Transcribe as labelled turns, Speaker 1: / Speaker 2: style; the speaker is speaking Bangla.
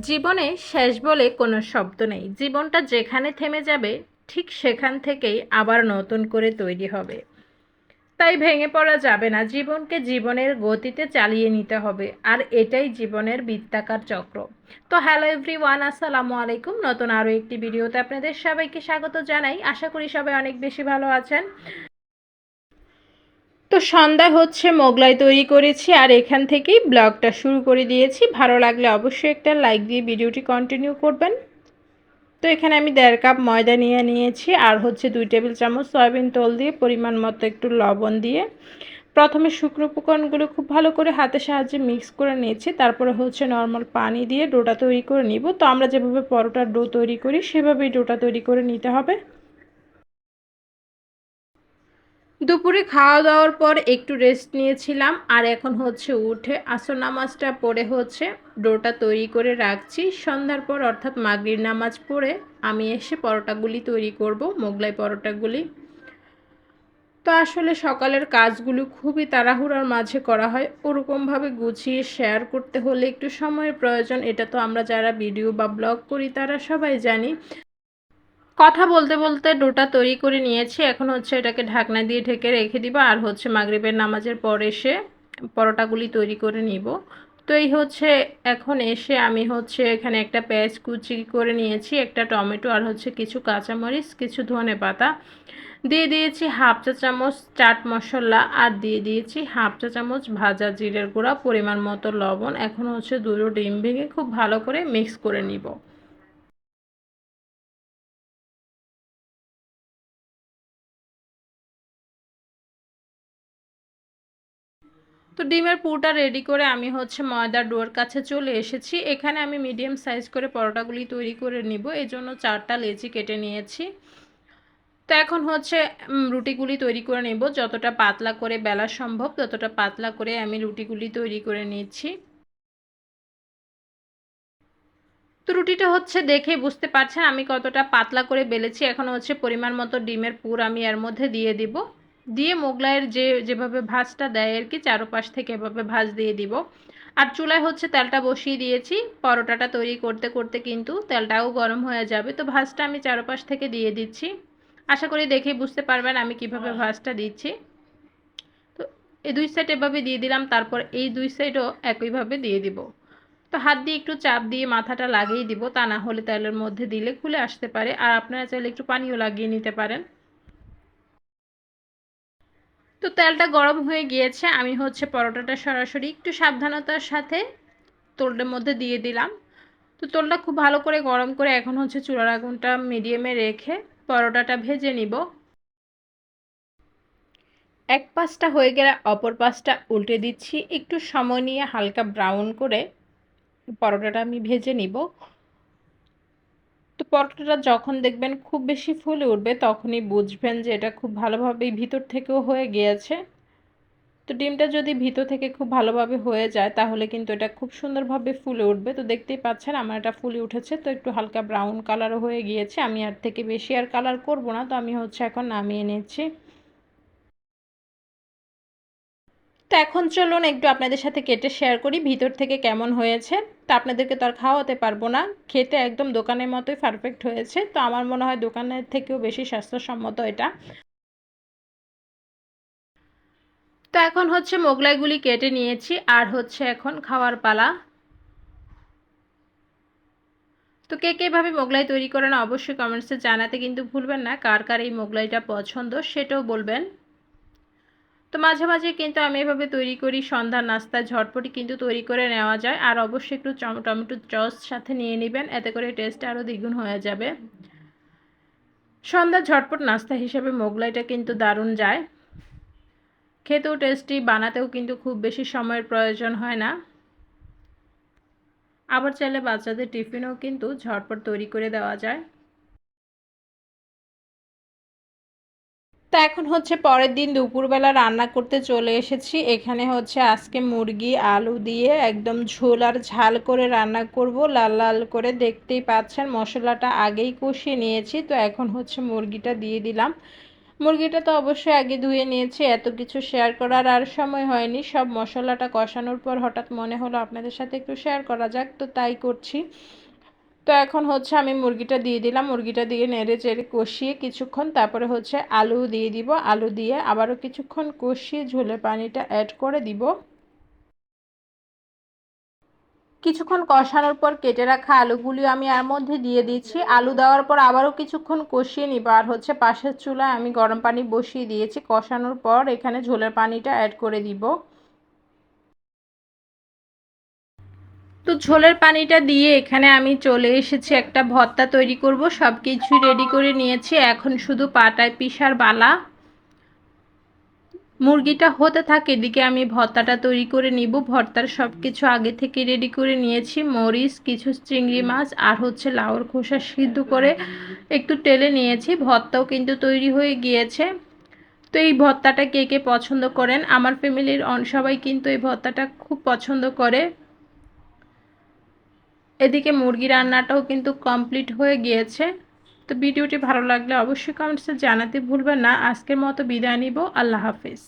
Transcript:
Speaker 1: জীবনে শেষ বলে কোনো শব্দ নেই। জীবনটা যেখানে থেমে যাবে ঠিক সেখান থেকেই আবার নতুন করে তৈরি হবে। তাই ভেঙে পড়া যাবে না, জীবনকে জীবনের গতিতে চালিয়ে নিতে হবে। আর এটাই জীবনের বৃত্তাকার চক্র। তো হ্যালো এভরিওয়ান, আসসালামু আলাইকুম। নতুন আরও একটি ভিডিওতে আপনাদের সবাইকে স্বাগত জানাই। আশা করি সবাই অনেক বেশি ভালো আছেন। তো সন্ধ্যা হচ্ছে, মোগলাই তৈরি করেছি আর এখান থেকেই ব্লগটা শুরু করে দিয়েছি। ভালো লাগলে অবশ্যই একটা লাইক দিয়ে ভিডিওটি কন্টিনিউ করবেন। তো এখানে আমি 1.5 কাপ ময়দা নিয়েছি আর হচ্ছে 2 টেবিল চামচ সয়াবিন তেল দিয়ে পরিমাণ মতো একটু লবণ দিয়ে প্রথমে শুকনো উপকরণগুলো খুব ভালো করে হাতের সাহায্যে মিক্স করে নিয়েছি। তারপরে হচ্ছে নর্মাল পানি দিয়ে ডোটা তৈরি করে নিব। তো আমরা যেভাবে পরোটার ডো তৈরি করি সেভাবেই ডোটা তৈরি করে নিতে হবে। দুপুরে খাওয়া দাওয়ার পর একটু রেস্ট নিয়েছিলাম আর এখন হচ্ছে উঠে আসর নামাজটা পড়ে হচ্ছে ডোটা তৈরি করে রাখছি। সন্ধ্যার পর অর্থাৎ মাগরিব নামাজ পড়ে আমি এসে পরোটাগুলি তৈরি করব, মোগলাই পরোটাগুলি। তো আসলে সকালের কাজগুলো খুবই তাড়াহুড়োর মাঝে করা হয়, ওরকমভাবে গুছিয়ে শেয়ার করতে হলে একটু সময়ের প্রয়োজন। এটা তো আমরা যারা ভিডিও বা ব্লগ করি তারা সবাই জানি। কথা বলতে বলতে ডোটা তৈরি করে নিয়েছি। এখন হচ্ছে এটাকে ঢাকনা দিয়ে ঢেকে রেখে দিব আর হচ্ছে মাগরিবের নামাজের পর এসে পরোটাগুলি তৈরি করে নিব। তো এই হচ্ছে এখন এসে আমি হচ্ছে এখানে একটা পেঁয়াজ কুচি করে নিয়েছি, একটা টমেটো আর হচ্ছে কিছু কাঁচামরিচ, কিছু ধনেপাতা দিয়ে দিয়েছি, হাফ চা চামচ চাট মশলা আর দিয়ে দিয়েছি হাফ চা চামচ ভাজা জিরের গুঁড়া, পরিমাণ মতো লবণ। এখন হচ্ছে দুটো ডিম ভেঙে খুব ভালো করে মিক্স করে নিব। তো ডিমের পুরটা রেডি করে আমি হচ্ছে ময়দার ডোর কাছে চলে এসেছি। এখানে আমি মিডিয়াম সাইজ করে পরোটাগুলি তৈরি করে নিব, এই জন্য 4টা লেচি কেটে নিয়েছি। তো এখন হচ্ছে রুটিগুলি তৈরি করে নেব। যতটা পাতলা করে বেলা সম্ভব ততটা পাতলা করে আমি রুটিগুলি তৈরি করে নিচ্ছি। তো রুটিটা হচ্ছে দেখে বুঝতে পারছেন আমি কতটা পাতলা করে বেলেছি। এখন হচ্ছে পরিমাণ মতো ডিমের পুর আমি এর মধ্যে দিয়ে দিব, দিয়ে মোগলাইয়ের যেভাবে ভাজটা দেয় আর কি, চারপাশ থেকে এভাবে ভাজ দিয়ে দিব। আর চুলায় হচ্ছে তেলটা বসিয়ে দিয়েছি। পরোটাটা তৈরি করতে করতে কিন্তু তেলটাও গরম হয়ে যাবে। তো ভাজটা আমি চারপাশ থেকে দিয়ে দিচ্ছি। আশা করি দেখেই বুঝতে পারবেন আমি কিভাবে ভাজটা দিচ্ছি। তো এই 2 সাইড এভাবে দিয়ে দিলাম, তারপর এই 2 সাইডও একইভাবে দিয়ে দিব। তো হাত দিয়ে একটু চাপ দিয়ে মাথাটা লাগিয়ে দিব, তা না হলে তেলের মধ্যে দিলে খুলে আসতে পারে। আর আপনারা চাইলে একটু পানিও লাগিয়ে নিতে পারেন। তো তেলটা গরম হয়ে গিয়েছে, আমি হচ্ছে পরোটাটা সরাসরি একটু সাবধানতার সাথে তোলের মধ্যে দিয়ে দিলাম। তো তোলটা খুব ভালো করে গরম করে এখন হচ্ছে চুলার আগুনটা মিডিয়ামে রেখে পরোটাটা ভেজে নিব। এক পাশটা হয়ে গেলে অপর পাশটা উল্টে দিচ্ছি, একটু সময় নিয়ে হালকা ব্রাউন করে পরোটাটা আমি ভেজে নিব। তো পরোটাটা যখন দেখবেন খুব বেশি ফুলে উঠবে তখনই বুঝবেন যে এটা খুব ভালোভাবেই ভিতর থেকেও হয়ে গিয়েছে। তো ডিমটা যদি ভিতর থেকে খুব ভালোভাবে হয়ে যায় তাহলে কিন্তু এটা খুব সুন্দরভাবে ফুলে উঠবে। তো দেখতেই পাচ্ছেন আমার এটা ফুলে উঠেছে। তো একটু হালকা ব্রাউন কালারও হয়ে গিয়েছে, আমি আর থেকে বেশি আর কালার করব না। তো আমি হচ্ছে এখন নামিয়ে নিচ্ছি। তো এখন চলুন একটু আপনাদের সাথে কেটে শেয়ার করি ভিতর থেকে কেমন হয়েছে। তো আপনাদেরকে তো আর খাওয়াতে পারবো না, খেতে একদম দোকানের মতোই পারফেক্ট হয়েছে। তো আমার মনে হয় দোকানের থেকেও বেশি স্বাস্থ্যসম্মত এটা। তো এখন হচ্ছে মোগলাইগুলি কেটে নিয়েছি আর হচ্ছে এখন খাওয়ার পালা। তো কে কে ভাবে মোগলাই তৈরি করেন অবশ্যই কমেন্টসে জানাতে কিন্তু ভুলবেন না। কার কার এই মোগলাইটা পছন্দ সেটাও বলবেন। তো মাঝে মাঝে কিন্তু আমি এভাবে তৈরি করি, সন্ধ্যার নাস্তায় ঝটপটি কিন্তু তৈরি করে নেওয়া যায়। আর অবশ্যই একটু টমেটো সস সাথে নিয়ে নেবেন, এতে করে টেস্ট আরও দ্বিগুণ হয়ে যাবে। সন্ধ্যার ঝটপট নাস্তা হিসেবে মোগলাইটা কিন্তু দারুণ যায়, খেতেও টেস্টি, বানাতেও কিন্তু খুব বেশি সময়ের প্রয়োজন হয় না। আবার চাইলে বাচ্চাদের টিফিনেও কিন্তু ঝটপট তৈরি করে দেওয়া যায়। তা এখন হচ্ছে পরের দিন দুপুরবেলা রান্না করতে চলে এসেছি। এখানে হচ্ছে আজকে মুরগি আলু দিয়ে একদম ঝোল আর ঝাল করে রান্না করব, লাল লাল করে। দেখতেই পাচ্ছেন মশলাটা আগেই কষিয়ে নিয়েছি। তো এখন হচ্ছে মুরগিটা দিয়ে দিলাম মুরগিটা তো অবশ্যই আগে ধুয়ে নিয়েছি, এত কিছু শেয়ার করার আর সময় হয়নি। সব মশলাটা কষানোর পর হঠাৎ মনে হলো আপনাদের সাথে একটু শেয়ার করা যাক, তো তাই করছি। তো এখন হচ্ছে আমি মুরগিটা দিয়ে দিলাম, মুরগিটা দিয়ে নেড়ে চেড়ে কষিয়ে কিছুক্ষণ, তারপরে হচ্ছে আলু দিয়ে দিব, আলু দিয়ে আবারও কিছুক্ষণ কষিয়ে ঝোলের পানিটা অ্যাড করে দিব। কিছুক্ষণ কষানোর পর কেটে রাখা আলুগুলি আমি এর মধ্যে দিয়ে দিচ্ছি। আলু দেওয়ার পর আবারও কিছুক্ষণ কষিয়ে নিব। আর হচ্ছে পাশের চুলায় আমি গরম পানি বসিয়ে দিয়েছি, কষানোর পর এখানে ঝোলের পানিটা অ্যাড করে দিব। তো ঝোলের পানিটা দিয়ে এখানে আমি চলে এসেছি একটা ভর্তা তৈরি করব। সব কিছুই রেডি করে নিয়েছি, এখন শুধু পাটায় পিষার পালা। মুরগিটা হতে থাকে, এদিকে আমি ভর্তাটা তৈরি করে নিব। ভর্তার সব কিছু আগে থেকে রেডি করে নিয়েছি, মরিচ, কিছু চিংড়ি মাছ আর হচ্ছে লাউর খোসা সিদ্ধ করে একটু টেলে নিয়েছি। ভর্তাও কিন্তু তৈরি হয়ে গিয়েছে। তো এই ভর্তাটা কে কে পছন্দ করেন, আমার ফ্যামিলির সবাই কিন্তু এই ভর্তাটা খুব পছন্দ করে। এদিকে মুরগি রান্নাটাও কিন্তু কমপ্লিট হয়ে গিয়েছে। তো ভিডিওটি ভালো লাগলে অবশ্যই কমেন্টসে জানাতে ভুলবেন না। আজকের মতো বিদায় নিব, আল্লাহ হাফেজ।